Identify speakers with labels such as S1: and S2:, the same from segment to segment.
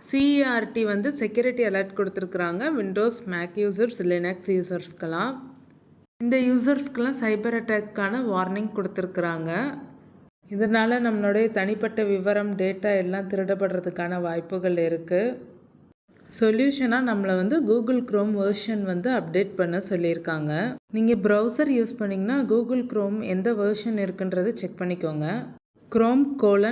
S1: CERT வந்து security alert கொடுத்துருக்குறாங்க Windows make users Linux யூசர்ஸ்க்கெல்லாம். இந்த யூசர்ஸ்க்கெல்லாம் சைபர் அட்டாக்கான வார்னிங் கொடுத்துருக்குறாங்க. இதனால் நம்மளுடைய தனிப்பட்ட விவரம் டேட்டா எல்லாம் திருடப்படுறதுக்கான வாய்ப்புகள் இருக்குது. சொல்யூஷனாக நம்மளை வந்து கூகுள் க்ரோம் வெர்ஷன் வந்து அப்டேட் பண்ண சொல்லியிருக்காங்க. நீங்கள் ப்ரௌசர் யூஸ் பண்ணிங்கன்னா கூகுள் க்ரோம் எந்த வெர்ஷன் இருக்குன்றதை செக் பண்ணிக்கோங்க. chrome://version/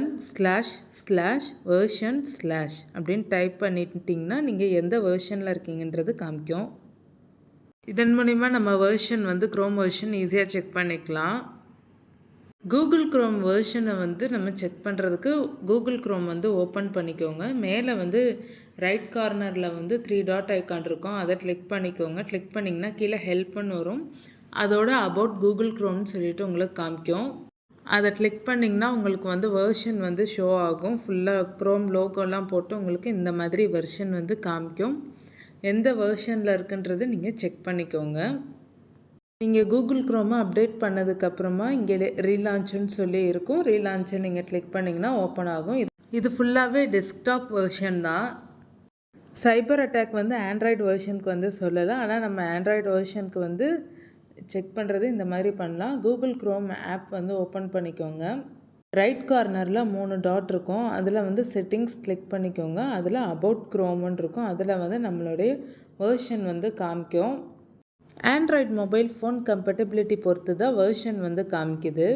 S1: அப்படின்னு டைப் பண்ணிட்டிங்கன்னா நீங்கள் எந்த வெர்ஷனில் இருக்கீங்கன்றது காமிக்கும். இதன் மூலிமா நம்ம வெர்ஷன் வந்து க்ரோம் வெர்ஷன் ஈஸியாக செக் பண்ணிக்கலாம். கூகுள் க்ரோம் வெர்ஷனை வந்து நம்ம செக் பண்ணுறதுக்கு கூகுள் க்ரோம் வந்து ஓப்பன் பண்ணிக்கோங்க. மேலே வந்து ரைட் கார்னரில் வந்து 3 டாட் ஐக்கான் இருக்கும், அதை கிளிக் பண்ணிக்கோங்க. கிளிக் பண்ணிங்கன்னா கீழே ஹெல்ப்னு வரும். அதோட அபவுட் கூகுள் க்ரோம்னு சொல்லிட்டு உங்களுக்கு காமிக்கும். அதை கிளிக் பண்ணிங்கன்னா உங்களுக்கு வந்து வெர்ஷன் வந்து ஷோ ஆகும். ஃபுல்லாக க்ரோம் லோகோலாம் போட்டு உங்களுக்கு இந்த மாதிரி வெர்ஷன் வந்து காமிக்கும். எந்த வெர்ஷனில் இருக்குன்றது நீங்கள் செக் பண்ணிக்கோங்க. நீங்கள் கூகுள் க்ரோமை அப்டேட் பண்ணதுக்கப்புறமா இங்கே ரீலான்ச்சுன்னு சொல்லி இருக்கும். ரீலான்ச்சை நீங்கள் கிளிக் பண்ணிங்கன்னா ஓப்பன் ஆகும். இது ஃபுல்லாகவே டெஸ்க்டாப் வெர்ஷன் தான். சைபர் அட்டாக் வந்து ஆண்ட்ராய்டு வெர்ஷனுக்கு வந்து சொல்லலை. ஆனால் நம்ம ஆண்ட்ராய்டு வெர்ஷனுக்கு வந்து செக் பண்ணுறது இந்த மாதிரி பண்ணலாம். கூகுள் க்ரோம் ஆப் வந்து ஓப்பன் பண்ணிக்கோங்க. ரைட் கார்னரில் 3 டாட் இருக்கும், அதில் வந்து செட்டிங்ஸ் கிளிக் பண்ணிக்கோங்க. அதில் அபவுட் க்ரோம்னு இருக்கும், அதில் வந்து நம்மளுடைய வெர்ஷன் வந்து காமிக்கும். ஆண்ட்ராய்டு மொபைல் ஃபோன் கம்பேட்டபிலிட்டி பொறுத்து தான் வெர்ஷன் வந்து காமிக்குது.